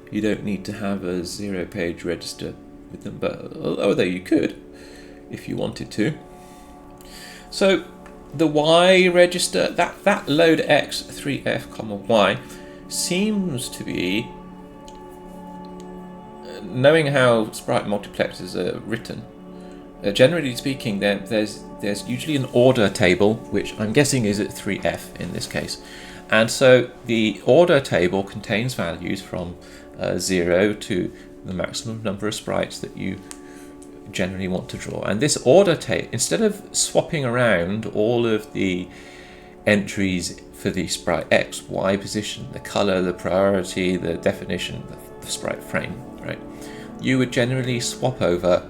Speaker 1: You don't need to have a 0 page register with them, but although you could if you wanted to. So the Y register, that load X 3F, Y, seems to be, knowing how sprite multiplexers are written, generally speaking, there's usually an order table, which I'm guessing is at 3F in this case, And so the order table contains values from 0 to the maximum number of sprites that you generally want to draw. And this order table, instead of swapping around all of the entries for the sprite X, Y position, the color, the priority, the definition, the sprite frame, right? You would generally swap over,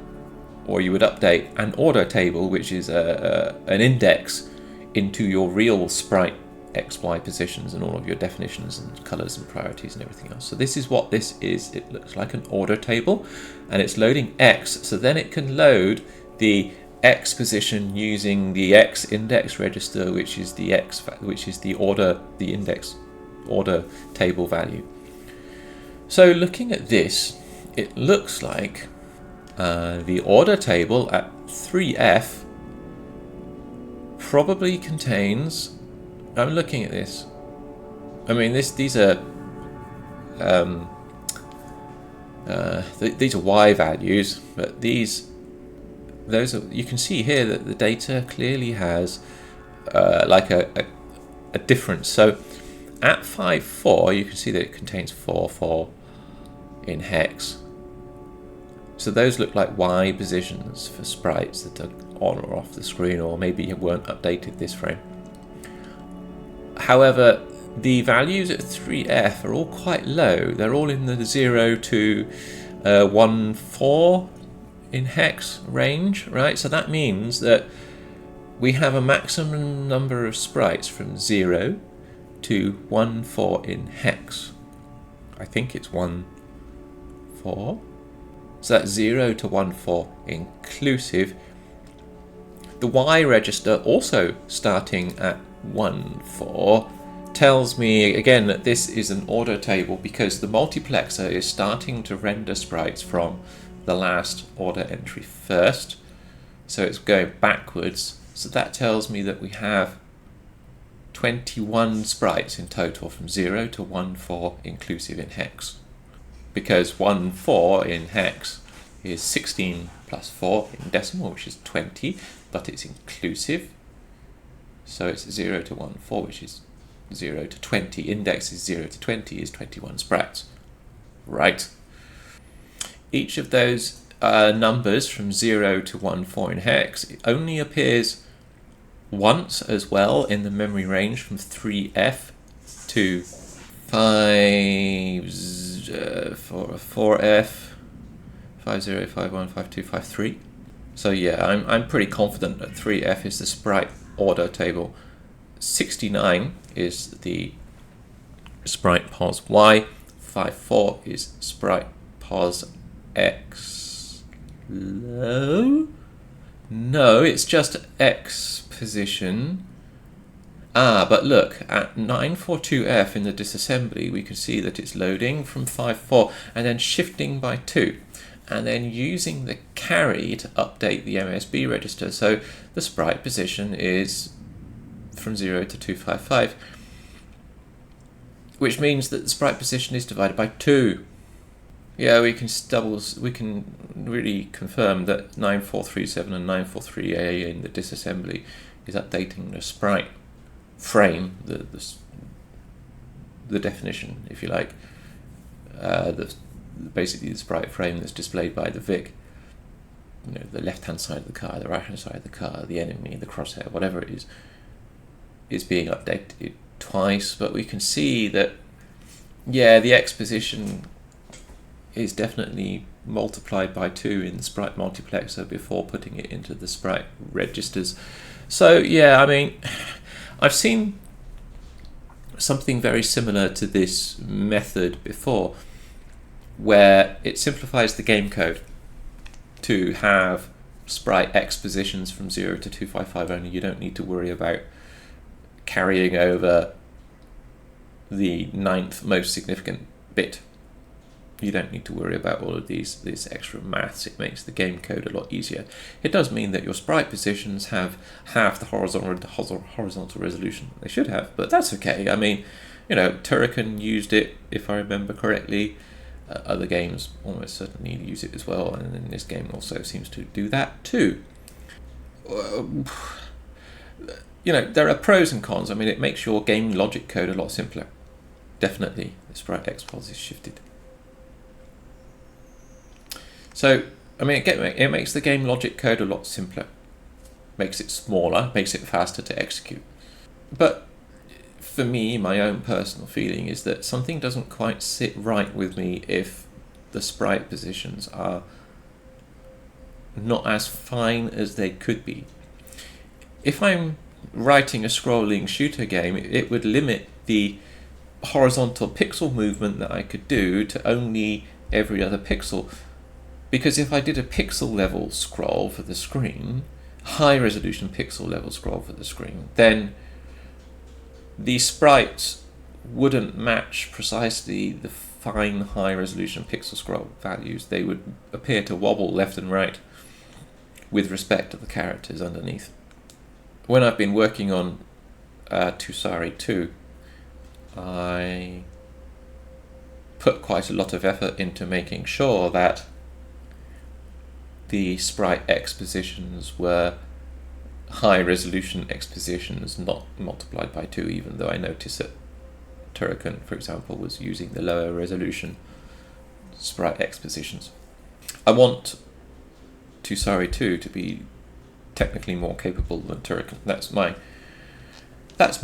Speaker 1: or you would update an order table, which is an index, into your real sprite X, Y positions and all of your definitions and colors and priorities and everything else. So this is what this is. It looks like an order table, and it's loading X, so then it can load the X position using the X index register, which is the index order table value. So looking at this, it looks like the order table at 3F probably contains, I'm looking at this, I mean these are Y values, but those are, you can see here that the data clearly has like a difference. So at 5.4 you can see that it contains 4 in hex. So those look like Y positions for sprites that are on or off the screen, or maybe weren't updated this frame. However, the values at 3F are all quite low. They're all in the 0 to 1.4 in hex range, right? So that means that we have a maximum number of sprites from 0 to 1.4 in hex. I think it's 1.4. So that's 0 to 1.4 inclusive. The Y register, also starting at 1.4, tells me again that this is an order table because the multiplexor is starting to render sprites from the last order entry first. So it's going backwards. So that tells me that we have 21 sprites in total from 0 to 1.4 inclusive in hex. Because 1.4 in hex is 16 plus 4 in decimal, which is 20, but it's inclusive. So it's 0 to 1.4, which is 0 to 20. Index is 0 to 20 is 21 sprites. Right. Each of those numbers from 0 to 1.4 in hex only appears once as well in the memory range from 3F to 4F, 50, 51, 52, 53. So yeah, I'm pretty confident that 3F is the sprite order table. 69 is the sprite pos Y. 54 is sprite pos X low. No, it's just X position. But look, at 942F in the disassembly, we can see that it's loading from 5.4 and then shifting by 2, and then using the carry to update the MSB register. So the sprite position is from 0 to 255, which means that the sprite position is divided by 2. Yeah, we can really confirm that 9437 and 943A in the disassembly is updating the sprite frame, the definition, if you like, basically the sprite frame that's displayed by the VIC. You know, the left-hand side of the car, the right-hand side of the car, the enemy, the crosshair, whatever it is being updated twice. But we can see that, yeah, the X position is definitely multiplied by 2 in the sprite multiplexor before putting it into the sprite registers. So yeah, I mean, I've seen something very similar to this method before, where it simplifies the game code to have sprite X positions from 0 to 255 only. You don't need to worry about carrying over the 9th most significant bit. You don't need to worry about all of this extra maths. It makes the game code a lot easier. It does mean that your sprite positions have half the horizontal resolution they should have, but that's okay. I mean, you know, Turrican used it, if I remember correctly. Other games almost certainly use it as well, and in this game also seems to do that too. you know, there are pros and cons. I mean, it makes your game logic code a lot simpler. Definitely, the sprite expos is shifted. So, I mean, it makes the game logic code a lot simpler. Makes it smaller, makes it faster to execute. But for me, my own personal feeling is that something doesn't quite sit right with me if the sprite positions are not as fine as they could be. If I'm writing a scrolling shooter game, it would limit the horizontal pixel movement that I could do to only every other pixel. Because if I did a pixel level scroll for the screen, high resolution pixel level scroll for the screen, then the sprites wouldn't match precisely the fine high resolution pixel scroll values. They would appear to wobble left and right with respect to the characters underneath. When I've been working on Tusari 2, I put quite a lot of effort into making sure that the sprite expositions were high resolution expositions, not multiplied by 2, even though I noticed that Turrican, for example, was using the lower resolution sprite expositions. I want Tusari 2 to be technically more capable than Turrican. That's my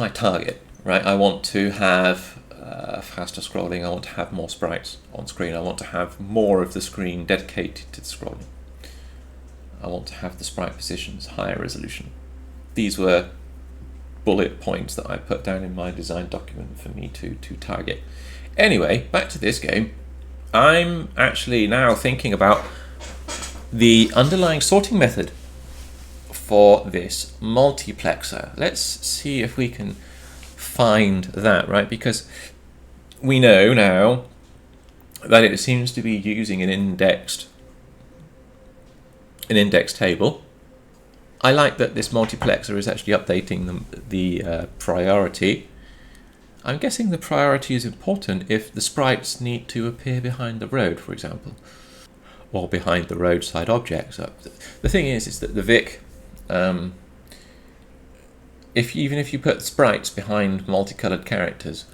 Speaker 1: target, right? I want to have faster scrolling. I want to have more sprites on screen. I want to have more of the screen dedicated to the scrolling. I want to have the sprite positions higher resolution. These were bullet points that I put down in my design document for me to target. Anyway, back to this game. I'm actually now thinking about the underlying sorting method for this multiplexor. Let's see if we can find that, right? Because we know now that it seems to be using an index table. I like that this multiplexor is actually updating the priority. I'm guessing the priority is important if the sprites need to appear behind the road, for example, or behind the roadside objects. The thing is that the Vic, even if you put sprites behind multicolored characters,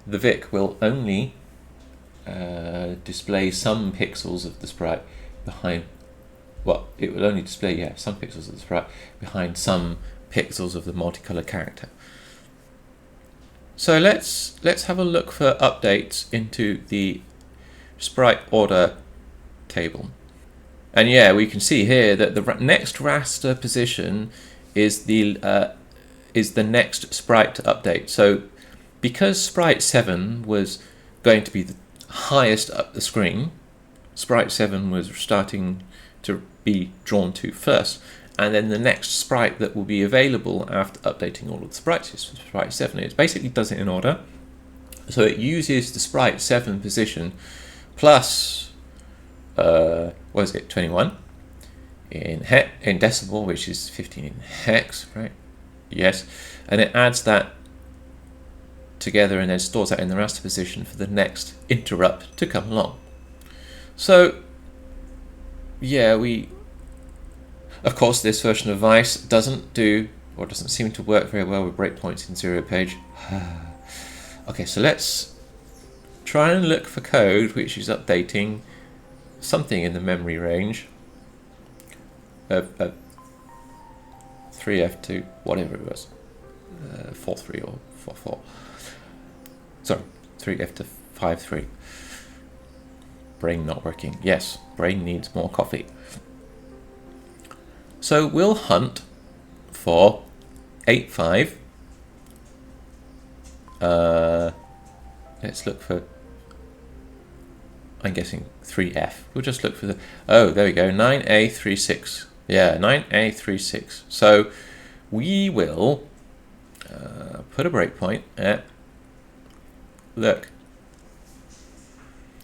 Speaker 1: the Vic will only display some pixels of the sprite behind. Well, it will only display some pixels of the sprite behind some pixels of the multicolored character. So let's have a look for updates into the sprite order table. And yeah, we can see here that the next raster position is the next sprite to update. So because sprite 7 was going to be the highest up the screen, sprite 7 was starting to be drawn to first, and then the next sprite that will be available after updating all of the sprites is sprite 7. It basically does it in order. So it uses the sprite 7 position plus 21 in decimal, which is 15 in hex, right? Yes, and it adds that together and then stores that in the raster position for the next interrupt to come along. So yeah, of course, this version of Vice doesn't seem to work very well with breakpoints in zero page. Okay, so let's try and look for code which is updating something in the memory range of 3F2, whatever it was, 4.3 or 4.4. Sorry, 3F to 5.3. Brain not working. Yes, brain needs more coffee. So we'll hunt for 8.5. Let's look for, I'm guessing 3F. We'll just look for the, oh, there we go, 9A36. Yeah, 9A36. So we will put a breakpoint at, look.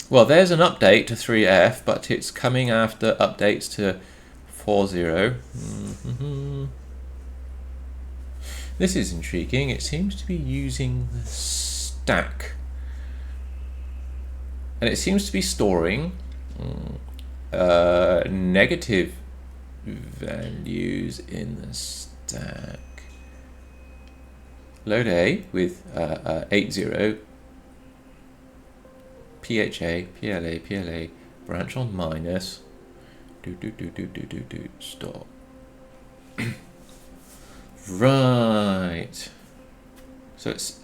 Speaker 1: Well, there's an update to 3F, but it's coming after updates to 4.0. This is intriguing. It seems to be using the stack. And it seems to be storing negative values in the stack. load A with 80, PHA, PLA, PLA, branch on minus, stop. Right. So it's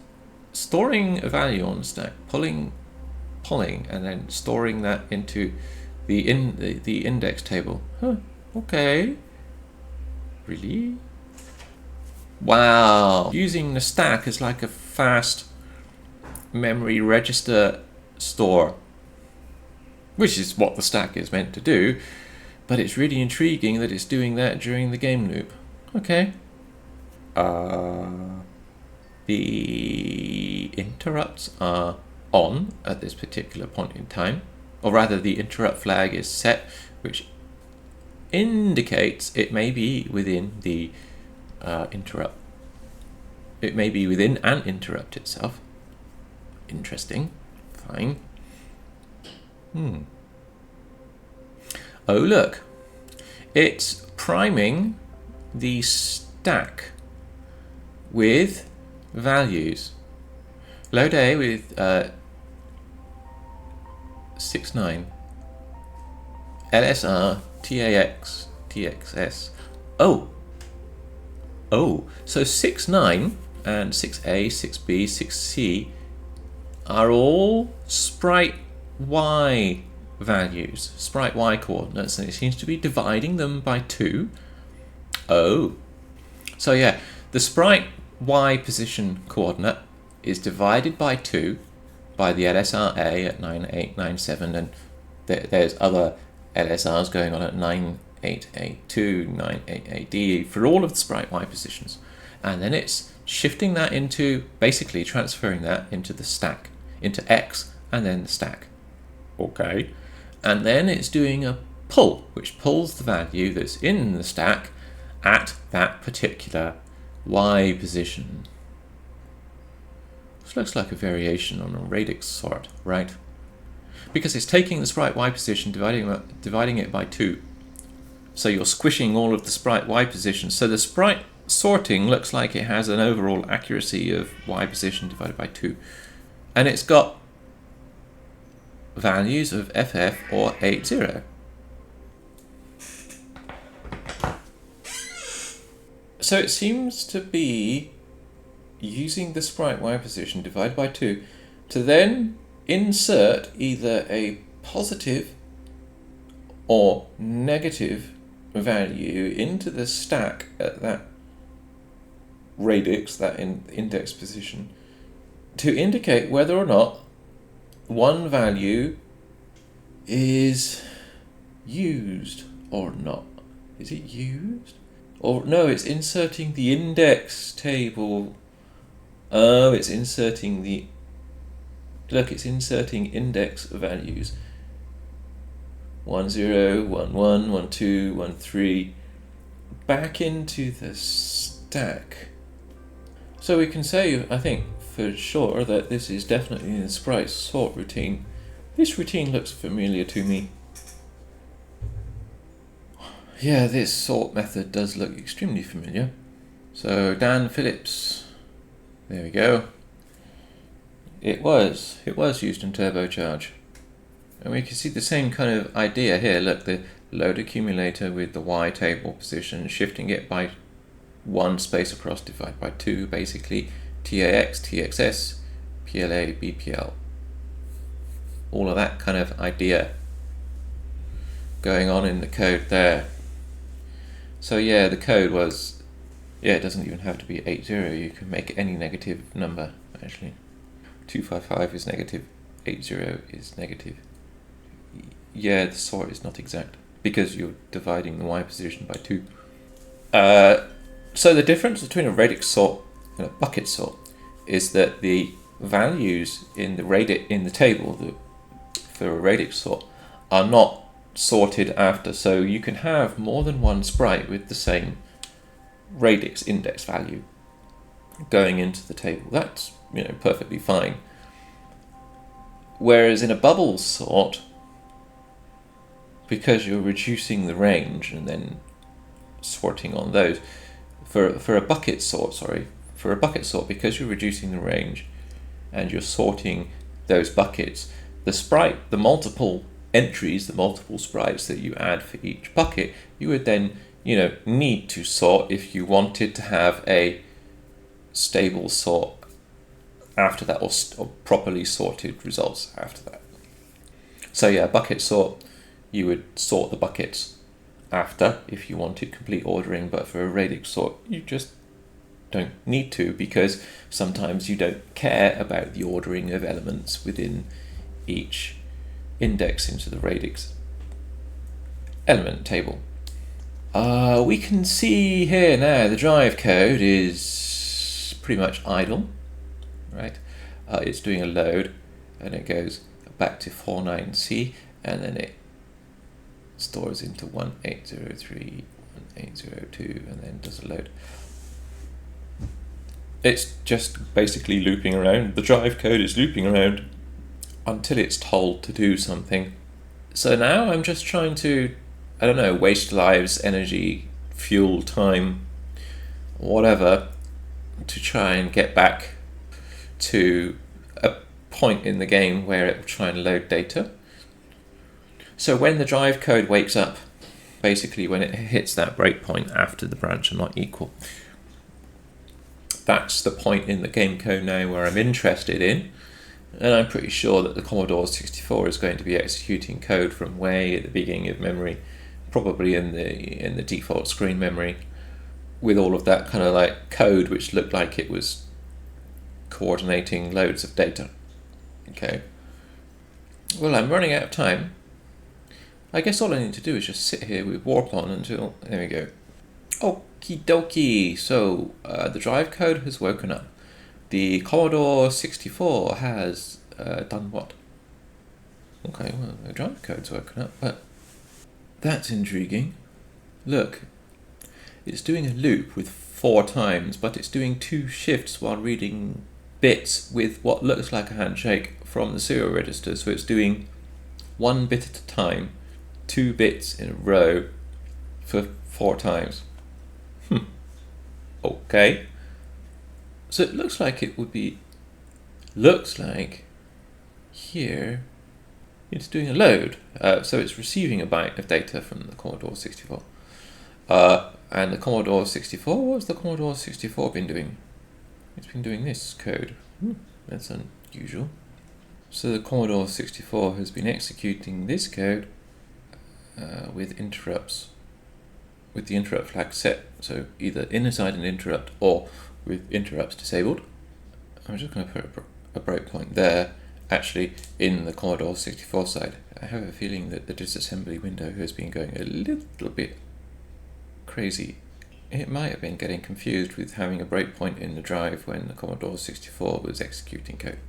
Speaker 1: storing a value on the stack, pulling, and then storing that into the index table. Huh, okay. Really? Wow. Using the stack as like a fast memory register store, which is what the stack is meant to do, but it's really intriguing that it's doing that during the game loop. Okay. The interrupts are on at this particular point in time, or rather the interrupt flag is set, which indicates it may be within the interrupt. It may be within an interrupt itself. Interesting. Fine. Oh look, it's priming the stack with values. Load A with 69, LSR, TAX, TXS. Oh, so 69 and 6A, 6B, 6C are all sprite Y values, sprite Y coordinates, and it seems to be dividing them by 2. Oh, so yeah, the sprite Y position coordinate is divided by 2 by the LSRA at 9897, and there's other LSRs going on at 9882, 988D for all of the sprite Y positions, and then it's shifting that into, basically transferring that into the stack, into X and then the stack. Okay, and then it's doing a pull, which pulls the value that's in the stack at that particular Y position. This looks like a variation on a radix sort, right? Because it's taking the sprite Y position, dividing it by 2. So you're squishing all of the sprite Y positions. So the sprite sorting looks like it has an overall accuracy of Y position divided by 2. And it's got values of FF or 80. So it seems to be using the sprite Y position divided by 2 to then insert either a positive or negative value into the stack at that radix, that index position, to indicate whether or not one value is used or not. Is it used? Or no, it's inserting the index table. Oh, it's inserting the... Look, it's inserting index values. 10, 11, 12, 13 back into the stack. So we can say, I think, for sure that this is definitely the sprite sort routine. This routine looks familiar to me. Yeah, this sort method does look extremely familiar. So Dan Phillips, there we go. It was used in turbocharge. And we can see the same kind of idea here. Look, the load accumulator with the Y table position, shifting it by 1 space across, divided by 2, basically. TAX, TXS, PLA, BPL. All of that kind of idea going on in the code there. So yeah, the code was, yeah, it doesn't even have to be 80, you can make any negative number, actually. 255 is negative, 80 is negative. Yeah, the sort is not exact, because you're dividing the Y position by 2. So the difference between a radix sort and a bucket sort is that the values in the table for a radix sort are not sorted after, so you can have more than one sprite with the same radix index value going into the table. That's, perfectly fine. Whereas in a bubble sort, because you're reducing the range and then sorting on those, for a bucket sort, for a bucket sort, because you're reducing the range and you're sorting those buckets, the sprite, the multiple entries, the multiple sprites that you add for each bucket, you would then, need to sort if you wanted to have a stable sort after that, or properly sorted results after that. So yeah, bucket sort, you would sort the buckets after if you wanted complete ordering, but for a radix sort, you just don't need to, because sometimes you don't care about the ordering of elements within each index into the radix element table. We can see here now the drive code is pretty much idle, right? It's doing a load and it goes back to 49C, and then it stores into 1803, 1802, and then does a load. It's just basically looping around. The drive code is looping around until it's told to do something. So now I'm just trying to, waste lives, energy, fuel, time, whatever, to try and get back to a point in the game where it will try and load data. So when the drive code wakes up, basically when it hits that breakpoint after the branch are not equal, that's the point in the game code now where I'm interested in, and I'm pretty sure that the Commodore 64 is going to be executing code from way at the beginning of memory, probably in the default screen memory, with all of that kind of like code which looked like it was coordinating loads of data. Okay. Well, I'm running out of time. I guess all I need to do is just sit here with warp on until, there we go. Okie dokie, so the drive code has woken up. The Commodore 64 has done what? Okay, well, the drive code's woken up, but that's intriguing. Look, it's doing a loop with 4 times, but it's doing 2 shifts while reading bits with what looks like a handshake from the serial register. So it's doing 1 bit at a time, 2 bits in a row for 4 times. Okay. So it looks like here it's doing a load. So it's receiving a byte of data from the Commodore 64. And the Commodore 64, what's the Commodore 64 been doing? It's been doing this code. That's unusual. So the Commodore 64 has been executing this code with interrupts, with the interrupt flag set. So either inside an interrupt or with interrupts disabled. I'm just going to put a breakpoint there, actually, in the Commodore 64 side. I have a feeling that the disassembly window has been going a little bit crazy. It might have been getting confused with having a breakpoint in the drive when the Commodore 64 was executing code.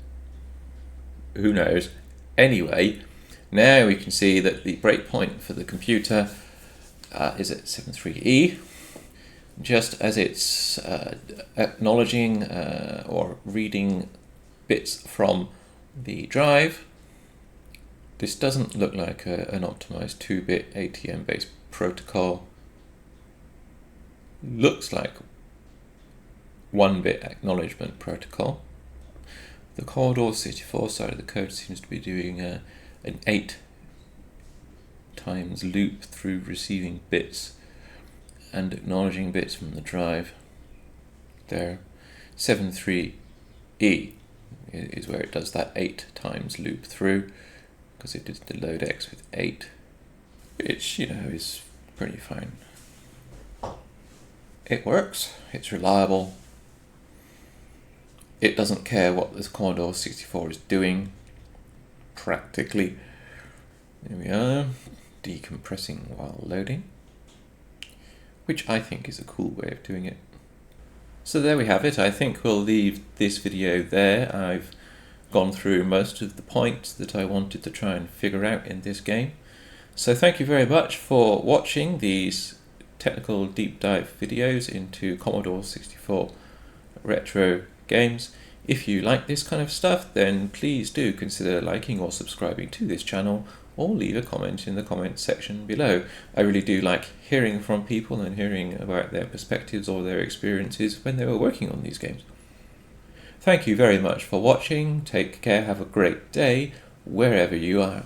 Speaker 1: Who knows? Anyway, now we can see that the breakpoint for the computer is at 73E. Just as it's acknowledging or reading bits from the drive. This doesn't look like an optimized 2-bit ATM-based protocol. Looks like 1-bit acknowledgement protocol. The Commodore 64 side of the code seems to be doing an 8 times loop through receiving bits and acknowledging bits from the drive. There, 73E is where it does that 8 times loop through, because it did the load X with 8, which, is pretty fine. It works, it's reliable, it doesn't care what the Commodore 64 is doing, practically. There we are, decompressing while loading, which I think is a cool way of doing it. So there we have it. I think we'll leave this video there. I've gone through most of the points that I wanted to try and figure out in this game. So thank you very much for watching these technical deep dive videos into Commodore 64 retro games. If you like this kind of stuff, then please do consider liking or subscribing to this channel, or leave a comment in the comment section below. I really do like hearing from people and hearing about their perspectives or their experiences when they were working on these games. Thank you very much for watching. Take care, have a great day, wherever you are.